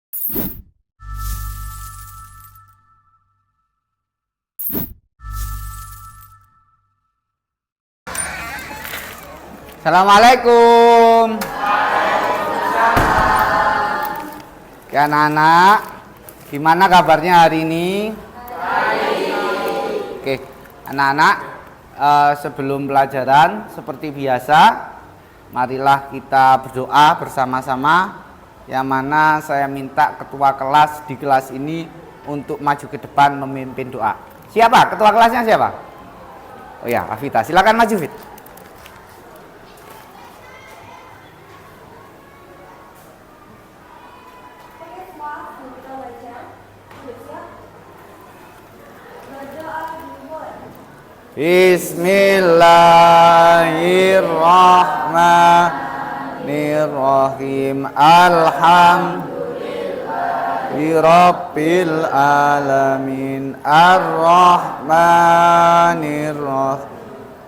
Assalamualaikum. Oke, anak-anak, gimana kabarnya hari ini? Oke, anak-anak, sebelum pelajaran seperti biasa, marilah kita berdoa bersama-sama. Yang mana saya minta ketua kelas di kelas ini untuk maju ke depan memimpin doa. Siapa? Ketua kelasnya siapa? Oh ya, Afita. Silakan maju, Fit. Bismillahirrahmanirrahim. Alhamdulillahirabbil alamin. Arrahmanirrahim.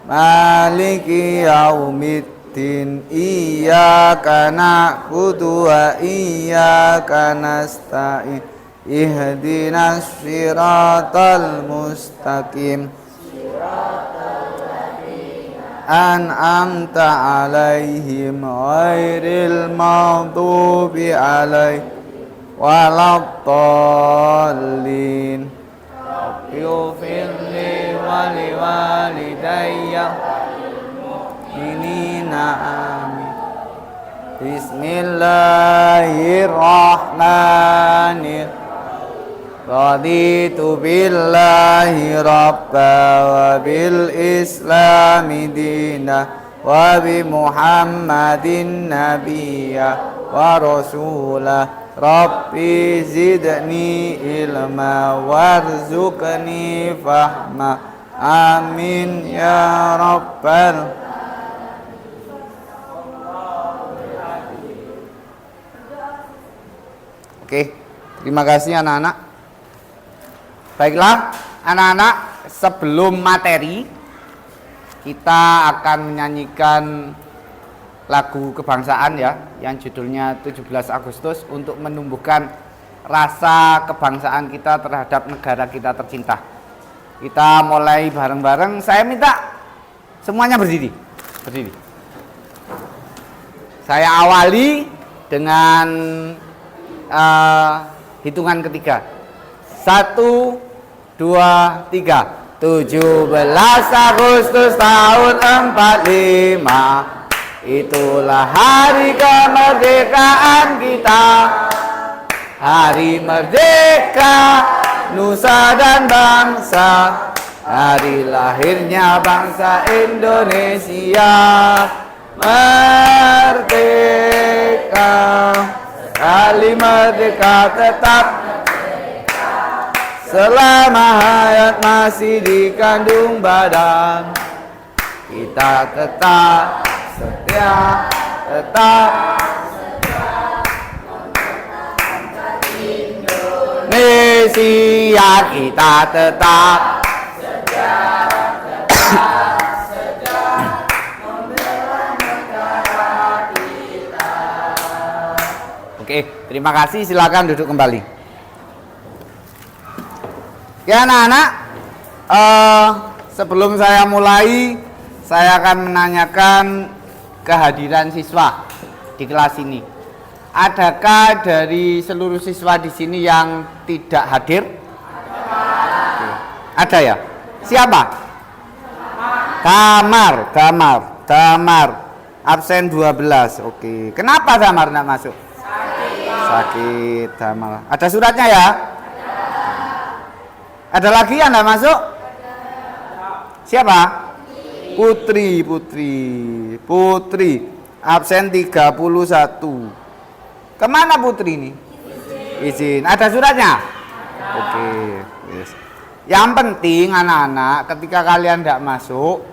Maliki yaumiddin. Iyyaka na'budu wa iyyaka nasta'in. Ihdinas siratal mustaqim. An'amta alaihim ghairil maghdubi alaihim waladdallin. Rabbighfirli wa liwalidayya mu'minina amin. Bismillahirrahmanirrahim. Raditu billahi rabba wa bil islami dina wa bi muhammadin nabiyya wa rasulah. Rabbi zidni ilma warzuqni fahma. Amin ya rabbal. Oke, terima kasih anak-anak. Baiklah anak-anak, sebelum materi kita akan menyanyikan lagu kebangsaan ya, yang judulnya 17 Agustus untuk menumbuhkan rasa kebangsaan kita terhadap negara kita tercinta. Kita mulai bareng-bareng. Saya minta semuanya berdiri. Saya awali dengan hitungan ketiga. 1, 2, 3. 17 Agustus tahun 45, itulah hari kemerdekaan kita. Hari merdeka nusa dan bangsa, hari lahirnya bangsa Indonesia. Merdeka, sekali merdeka tetap. Selama hayat masih di kandung badan, kita tetap setia, Indonesia, kita tetap setia, membela negara kita. Oke, terima kasih. Silakan duduk kembali. Ya anak-anak, sebelum saya mulai, saya akan menanyakan kehadiran siswa di kelas ini. Adakah dari seluruh siswa di sini yang tidak hadir? Ada ya? Siapa? Damar. Absen 12. Oke. Kenapa Damar tidak masuk? Sakit Damar. Ada suratnya ya? Ada lagi yang tidak masuk? Siapa? Putri. Absen 31. Kemana Putri ini? Izin. Ada suratnya? Oke. Yes. Yang penting anak-anak, ketika kalian tidak masuk,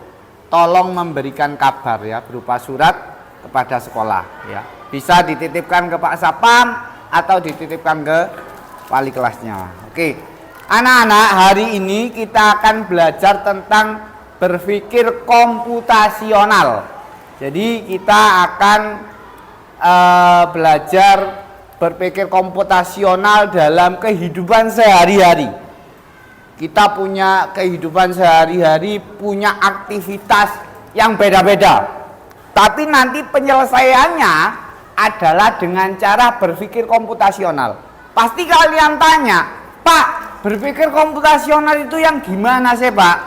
tolong memberikan kabar ya, berupa surat kepada sekolah ya. Bisa dititipkan ke Pak Sapam atau dititipkan ke wali kelasnya. Oke. Anak-anak, hari ini kita akan belajar tentang berpikir komputasional. Jadi kita akan belajar berpikir komputasional dalam kehidupan sehari-hari. Kita punya kehidupan sehari-hari, punya aktivitas yang beda-beda. Tapi nanti penyelesaiannya adalah dengan cara berpikir komputasional. Pasti kalian tanya, Pak, berpikir komputasional itu yang gimana sih, Pak?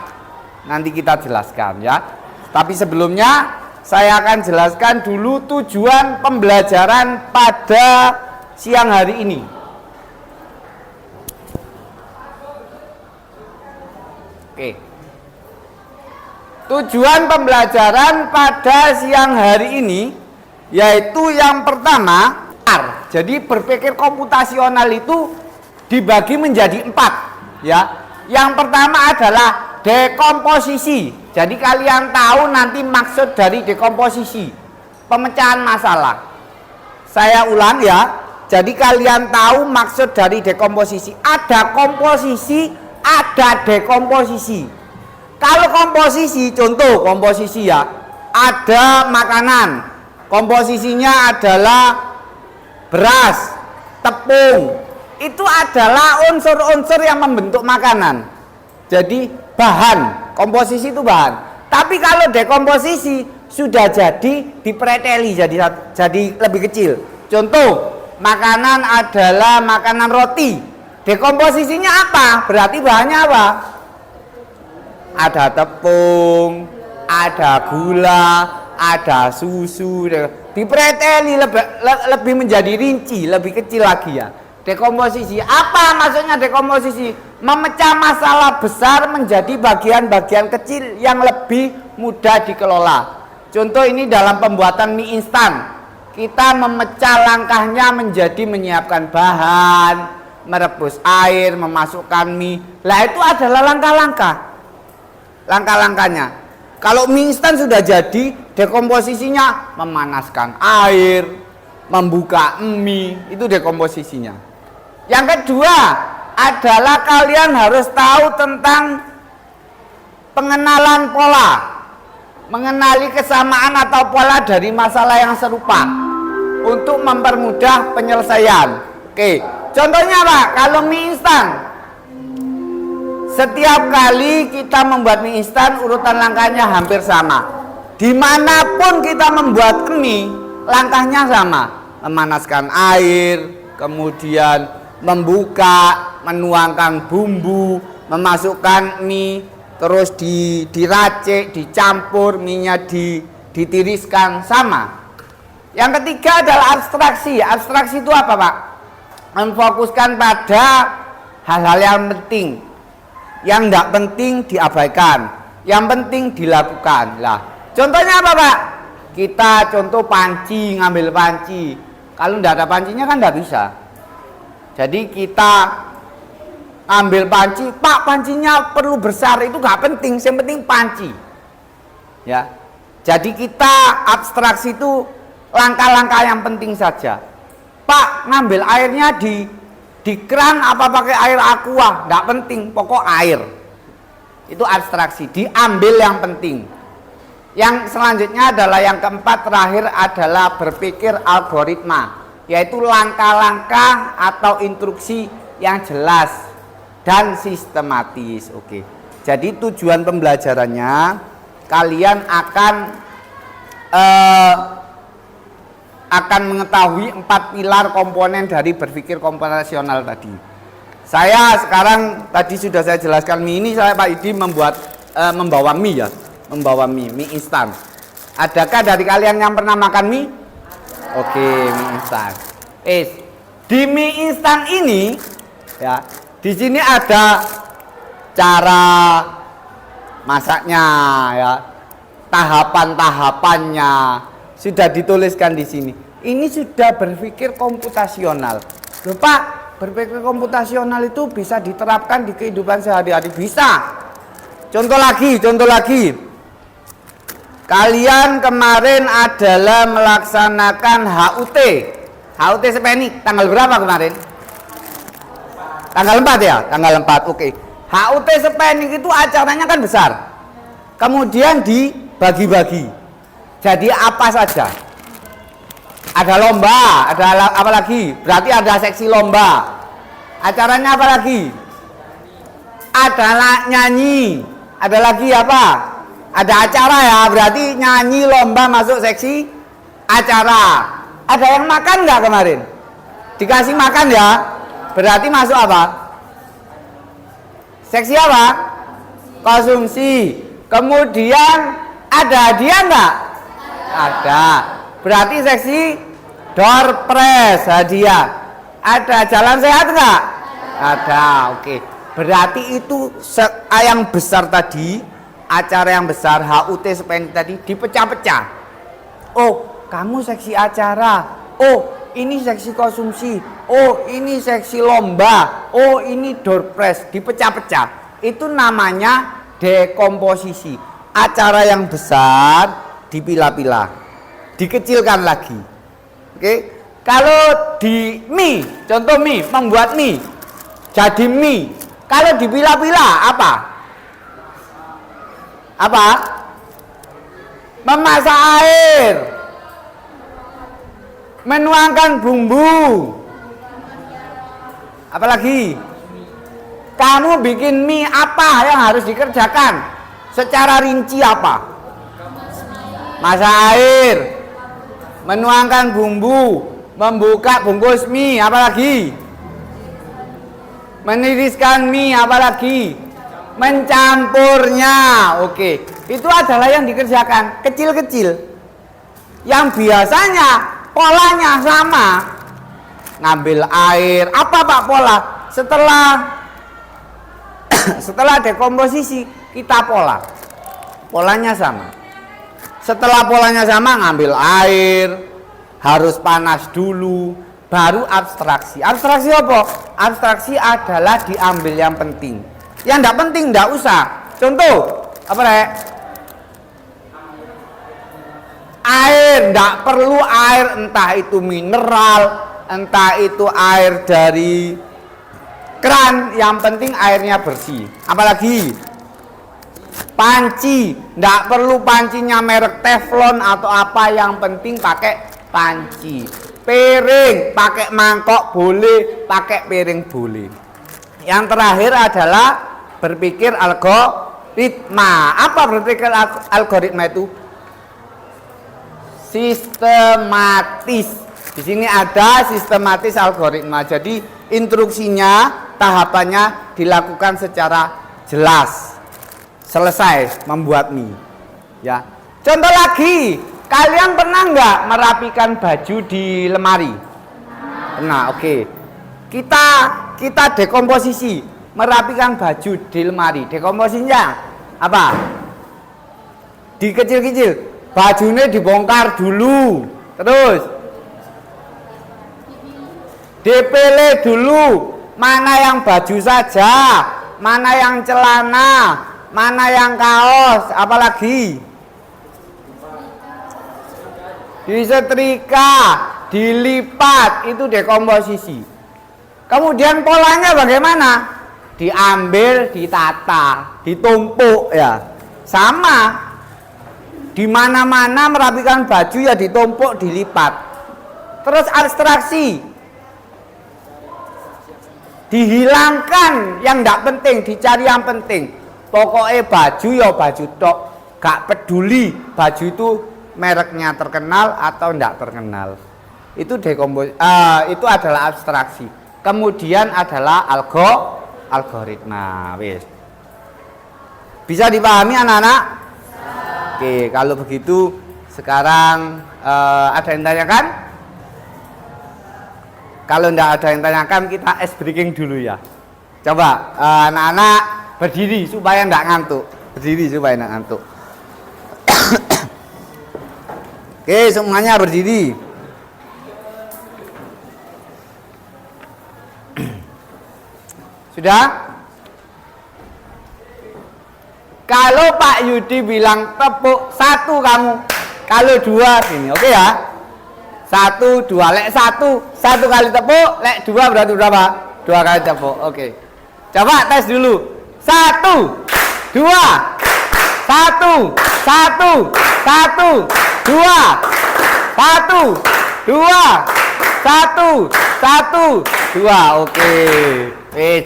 Nanti kita jelaskan ya. Tapi sebelumnya saya akan jelaskan dulu tujuan pembelajaran pada siang hari ini. Oke. Tujuan pembelajaran pada siang hari ini yaitu yang pertama, jadi berpikir komputasional itu dibagi menjadi 4 ya. Yang pertama adalah dekomposisi. Jadi kalian tahu nanti maksud dari dekomposisi, pemecahan masalah. Saya ulang ya. Jadi kalian tahu maksud dari dekomposisi. Ada komposisi, ada dekomposisi. Kalau komposisi, contoh komposisi ya, ada makanan. Komposisinya adalah beras, tepung. Itu adalah unsur-unsur yang membentuk makanan. Jadi bahan, komposisi itu bahan. Tapi kalau dekomposisi sudah jadi dipreteli jadi lebih kecil. Contoh, makanan adalah makanan roti. Dekomposisinya apa? Berarti bahannya apa? Ada tepung, ada gula, ada susu. Dipreteli lebih menjadi rinci, lebih kecil lagi ya. Dekomposisi, apa maksudnya dekomposisi? Memecah masalah besar menjadi bagian-bagian kecil yang lebih mudah dikelola. Contoh ini dalam pembuatan mie instan. Kita memecah langkahnya menjadi menyiapkan bahan, merebus air, memasukkan mie. Lah itu adalah langkah-langkah. Langkah-langkahnya. Kalau mie instan sudah jadi, dekomposisinya memanaskan air, membuka mie, itu dekomposisinya. Yang kedua adalah kalian harus tahu tentang pengenalan pola, mengenali kesamaan atau pola dari masalah yang serupa untuk mempermudah penyelesaian. Oke, contohnya Pak, kalau mie instan, setiap kali kita membuat mie instan urutan langkahnya hampir sama. Dimanapun kita membuat mie, langkahnya sama, memanaskan air, kemudian membuka, menuangkan bumbu, memasukkan mie, terus diracik, dicampur, minyak ditiriskan, sama. Yang ketiga adalah abstraksi. Abstraksi itu apa Pak? Memfokuskan pada hal-hal yang penting. Yang tidak penting diabaikan, yang penting dilakukan. Lah, contohnya apa Pak? Kita contoh panci, ngambil panci. Kalau tidak ada pancinya kan tidak bisa. Jadi kita ambil panci, Pak pancinya perlu besar, itu nggak penting, yang penting panci. Ya, jadi kita abstraksi itu langkah-langkah yang penting saja. Pak ngambil airnya di keran apa pakai air aqua, nggak penting, pokok air. Itu abstraksi, diambil yang penting. Yang selanjutnya adalah yang keempat terakhir adalah berpikir algoritma. Yaitu langkah-langkah atau instruksi yang jelas dan sistematis. Oke. Jadi tujuan pembelajarannya kalian akan mengetahui 4 pilar komponen dari berpikir komputasional tadi. Saya sekarang tadi sudah saya jelaskan mie ini, saya Pak Idi membawa mie ya, membawa mie instan. Adakah dari kalian yang pernah makan mie? Oke, mie instan. Di mie instan ini ya, di sini ada cara masaknya ya, tahapan-tahapannya sudah dituliskan di sini. Ini sudah berpikir komputasional. Loh Pak, berpikir komputasional itu bisa diterapkan di kehidupan sehari-hari? Bisa. Contoh lagi. Kalian kemarin adalah melaksanakan HUT. HUT Sepenik tanggal berapa kemarin? Tanggal 4 ya? Tanggal 4, oke. HUT Sepenik itu acaranya kan besar. Kemudian dibagi-bagi. Jadi apa saja? Ada lomba, ada apa lagi? Berarti ada seksi lomba. Acaranya apa lagi? Ada nyanyi. Ada lagi apa? Ada acara ya, berarti nyanyi lomba masuk seksi acara. Ada yang makan nggak kemarin? Dikasih makan ya, berarti masuk apa? Seksi apa? Konsumsi. Kemudian ada hadiah nggak? Ada. Berarti seksi door prize, hadiah. Ada jalan sehat nggak? Ada. Oke. Berarti itu yang besar tadi, acara yang besar HUT SPN tadi dipecah-pecah. Oh, kamu seksi acara. Oh, ini seksi konsumsi. Oh, ini seksi lomba. Oh, ini door prize, dipecah-pecah. Itu namanya dekomposisi. Acara yang besar dipilah-pilah, dikecilkan lagi. Oke. Kalau di mie, contoh mie, membuat mie jadi mie. Kalau dipilah-pilah apa? Apa? Memasak air, menuangkan bumbu. Apalagi? Kamu bikin mie, apa yang harus dikerjakan? Secara rinci apa? Masak air, menuangkan bumbu, membuka bungkus mie, apalagi? Meniriskan mie, apalagi? Mencampurnya. Oke, itu adalah yang dikerjakan kecil-kecil. Yang biasanya polanya sama. Ngambil air, apa Pak pola? Setelah dekomposisi kita polanya sama. Setelah polanya sama, ngambil air, harus panas dulu, baru abstraksi. Abstraksi apa? Abstraksi adalah diambil yang penting. Yang tidak penting tidak usah. Contoh, apa Rek? Air, tidak perlu air, entah itu mineral, entah itu air dari keran, yang penting airnya bersih. Apalagi panci, tidak perlu pancinya merek Teflon atau apa, yang penting pakai panci. Piring, pakai mangkok boleh, pakai piring boleh. Yang terakhir adalah berpikir algoritma. Apa berpikir algoritma itu? Sistematis. Di sini ada sistematis algoritma. Jadi instruksinya, tahapannya dilakukan secara jelas. Selesai membuat mie. Ya. Contoh lagi, kalian pernah nggak merapikan baju di lemari? Pernah, oke. Kita dekomposisi, merapikan baju di lemari. Dekomposisinya apa? Dikecil-kecil, bajunya dibongkar dulu, terus dipilih dulu, mana yang baju saja, mana yang celana, mana yang kaos, apalagi disetrika, dilipat, itu dekomposisi. Kemudian polanya bagaimana? Diambil, ditata, ditumpuk ya. Sama. Di mana-mana merapikan baju ya ditumpuk, dilipat. Terus abstraksi. Dihilangkan yang tidak penting, dicari yang penting. Pokoknya baju ya baju tok. Gak peduli baju itu mereknya terkenal atau tidak terkenal. Itu itu adalah abstraksi. Kemudian adalah algoritma. Wis. Bisa dipahami anak-anak? Oke, kalau begitu sekarang ada yang tanyakan? Kalau tidak ada yang tanyakan, kita ice breaking dulu ya. Coba anak-anak berdiri supaya tidak ngantuk. Berdiri supaya tidak ngantuk. Oke, semuanya berdiri. Sudah? Kalau Pak Yudi bilang tepuk satu kamu, kalau dua gini, oke ya? Satu, dua, lek satu kali tepuk, lek dua berarti berapa? Dua kali tepuk, oke. Coba tes dulu. Satu, dua, dua, satu, 1, 2. Oke.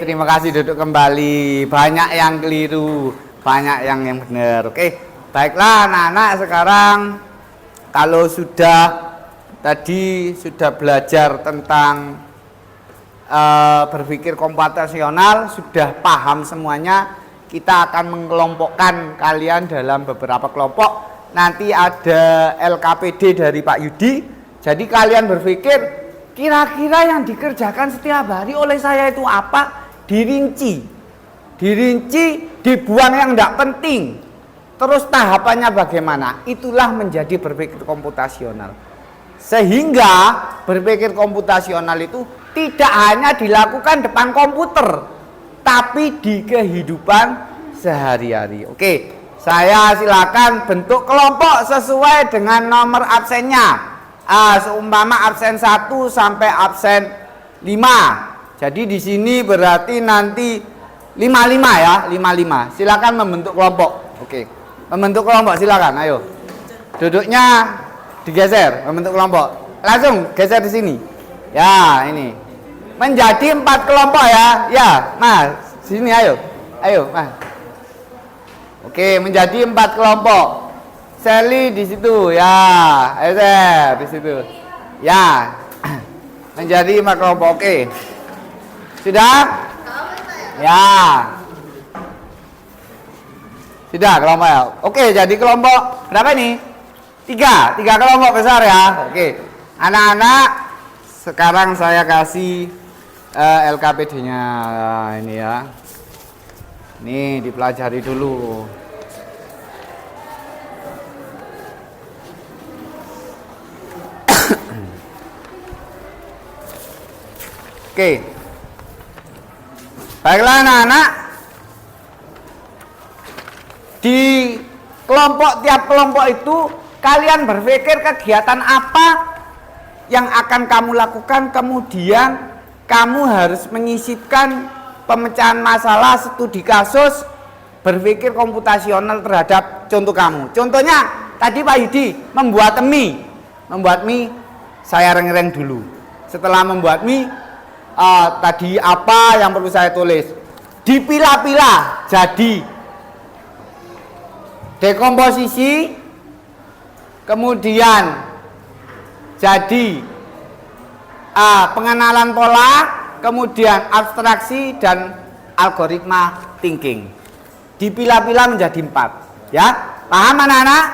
Terima kasih duduk kembali. Banyak yang keliru, banyak yang benar. Oke. Baiklah anak-anak, sekarang kalau tadi sudah belajar tentang berpikir komputasional, sudah paham semuanya, kita akan mengelompokkan kalian dalam beberapa kelompok. Nanti ada LKPD dari Pak Yudi. Jadi kalian berpikir kira-kira yang dikerjakan setiap hari oleh saya itu apa? Dirinci, dibuang yang tidak penting. Terus tahapannya bagaimana? Itulah menjadi berpikir komputasional. Sehingga berpikir komputasional itu tidak hanya dilakukan depan komputer, tapi di kehidupan sehari-hari. Oke, saya silakan bentuk kelompok sesuai dengan nomor absennya. Seumpama absen 1 sampai absen 5. Jadi di sini berarti nanti 55 ya, 55. Silakan membentuk kelompok. Oke. Membentuk kelompok silakan, ayo. Duduknya digeser, membentuk kelompok. Langsung geser di sini. Ya, ini. Menjadi 4 kelompok ya. Ya, Mas, sini ayo. Ayo, Mas. Oke, menjadi 4 kelompok. Sally di situ ya, Ezer di situ ya, menjadi 4 kelompok. Oke, sudah ya, sudah kelompok ya. Oke, jadi kelompok berapa nih? 3 kelompok besar ya. Oke, anak-anak, sekarang saya kasih LKPD-nya ini ya. Nih dipelajari dulu. Oke. Baiklah anak-anak. Di tiap kelompok itu kalian berpikir kegiatan apa yang akan kamu lakukan, kemudian kamu harus menyisipkan pemecahan masalah, studi kasus, berpikir komputasional terhadap contoh kamu. Contohnya tadi Pak Yudi membuat mie. Saya reng-reng dulu. Setelah membuat mie, tadi apa yang perlu saya tulis? Dipilah-pilah jadi dekomposisi, kemudian jadi pengenalan pola, kemudian abstraksi dan algoritma thinking. Dipilah-pilah menjadi 4 ya. Paham anak-anak?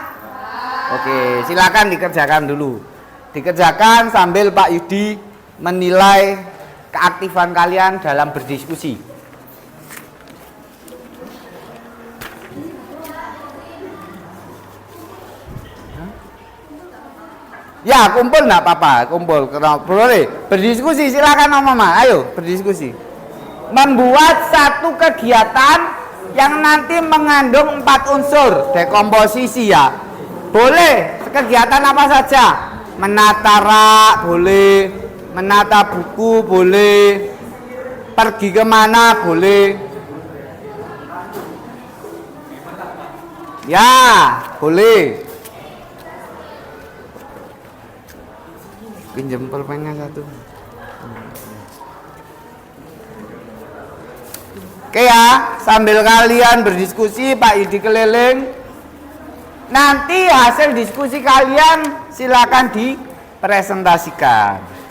Oke, silakan dikerjakan dulu. Dikerjakan sambil Pak Yudi menilai keaktifan kalian dalam berdiskusi. Ya, kumpul enggak apa-apa, kumpul. Boleh berdiskusi, silakan Mama. Ayo berdiskusi. Membuat satu kegiatan yang nanti mengandung 4 unsur dekomposisi ya. Boleh kegiatan apa saja. Menata rak boleh, menata buku boleh, pergi kemana boleh, ya boleh. Pinjam pulpennya 1. Oke ya, sambil kalian berdiskusi Pak Yudi keliling. Nanti hasil diskusi kalian silakan dipresentasikan.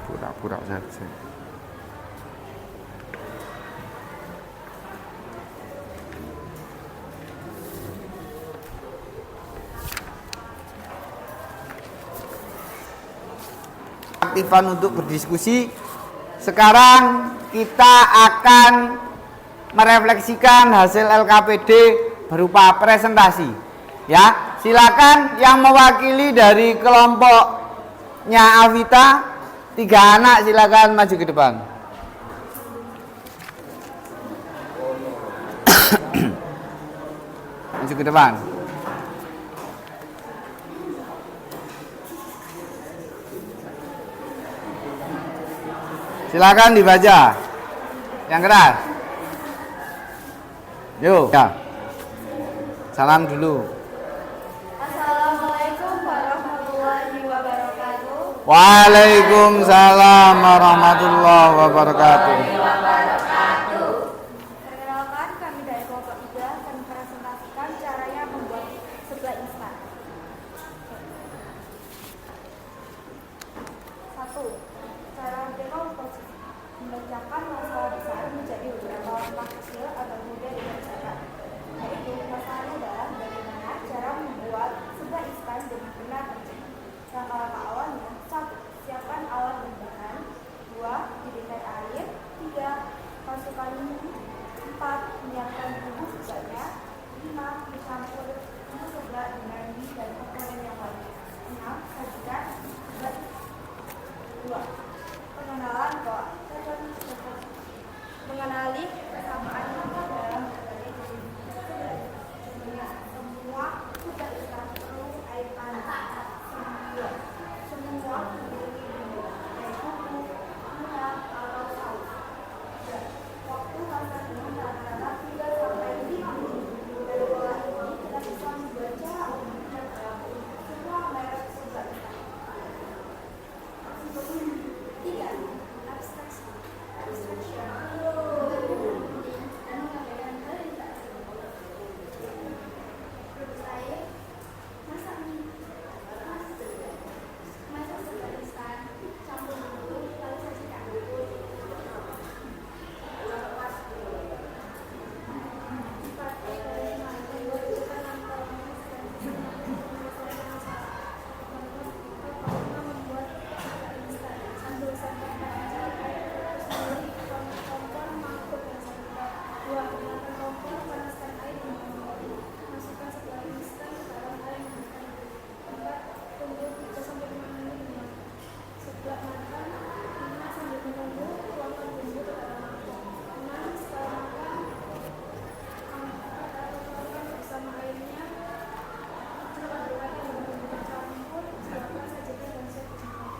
Pura-pura saja. Aktifan untuk berdiskusi. Sekarang kita akan merefleksikan hasil LKPD berupa presentasi. Ya, silakan yang mewakili dari kelompoknya Alvita 3 anak silakan maju ke depan. Maju ke depan. Silakan dibaca. Yang keras. Yuk. Ya. Salam dulu. Assalamualaikum warahmatullahi wabarakatuh. Waalaikumsalam warahmatullahi wabarakatuh. Perkenalkan, kami dari kelompok 3 akan mempresentasikan caranya membuat seblak instan. 1. Cara dekomposisi. Memecahkan masalah besar menjadi beberapa masalah kecil agar mudah dikerjakan. Yaitu masalahnya adalah bagaimana cara membuat seblak instan dengan benar terjadi. Langkah-langkah awalnya: 1. Siapkan alat dan bahan. 2. Didinginkan air. 3. Masukkan minyak. 4. Menyiapkan bumbu seblaknya. 5. Mencampur bumbu seblak dengan mie dan komponen yang lain. 6. Sajikan seblak. 2. Pengenalan kok. Mengenali kesamaan nama dalam berbagai jenis seblak. Semua seblak instan perlu air panas. 9. Semua memiliki bumbu, yaitu bumbu, minyak, atau saus. Dan waktu masaknya rata-rata 3 sampai 5 menit. Dari pola ini kita bisa membaca umumnya dalam semua merek seblak instan. 3. Abstraksi. Dan mengabaikan hal yang tak perlu. Menurut saya, masak mie, masak seblak instan, campur bumbu, lalu sajikan. 4. Membuat cepat tanpa memasukkan menyelesaikan masalah. Membuat seblak instan sambil sampaikan mencari air sendiri kompor mangkuk yang sangat. 2. Gunakan kompor, panaskan air dengan kompor. Masukkan seblak instan ke dalam air yang mengandung. 4. Tunggu 3 sampai 5 menit dengan seblak matang. 5. Sambil menunggu, tuangkan bumbu ke dalam mangkuk. 6. Setelah matang, tuangkan bersama airnya. Cepat berlagi dengan bumbu campur. Siapkan sajikan dan siap dimakan.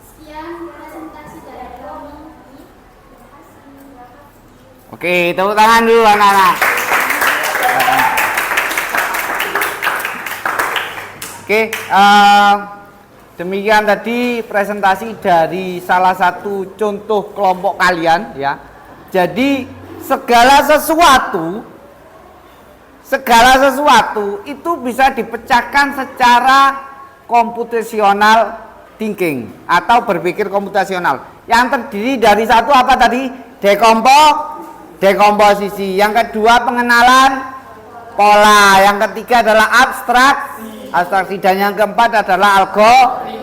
Sekian presentasi dari kami. Terima kasih. Oke, tepuk tangan dulu anak-anak. Oke, demikian tadi presentasi dari salah satu contoh kelompok kalian ya. Jadi segala sesuatu itu bisa dipecahkan secara computational thinking atau berpikir komputasional. Yang terdiri dari satu apa tadi? Dekomposisi. Yang kedua pengenalan pola. Yang ketiga adalah abstraksi. Dan yang keempat adalah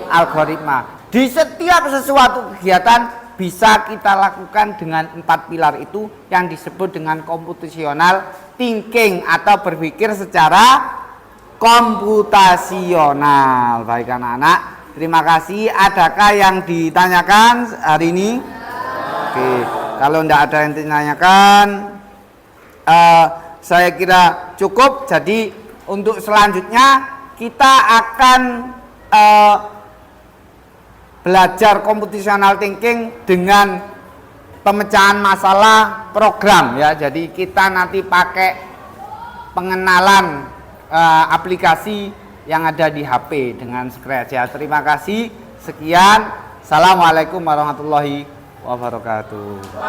algoritma. Di setiap sesuatu kegiatan bisa kita lakukan dengan 4 pilar itu yang disebut dengan computational thinking atau berpikir secara komputasional. Baik anak-anak, terima kasih. Adakah yang ditanyakan hari ini? Oke, kalau tidak ada yang ditanyakan, saya kira cukup. Jadi untuk selanjutnya kita akan belajar computational thinking dengan pemecahan masalah program ya. Jadi kita nanti pakai pengenalan aplikasi yang ada di HP dengan Scratch ya. Terima kasih. Sekian. Assalamualaikum warahmatullahi wabarakatuh.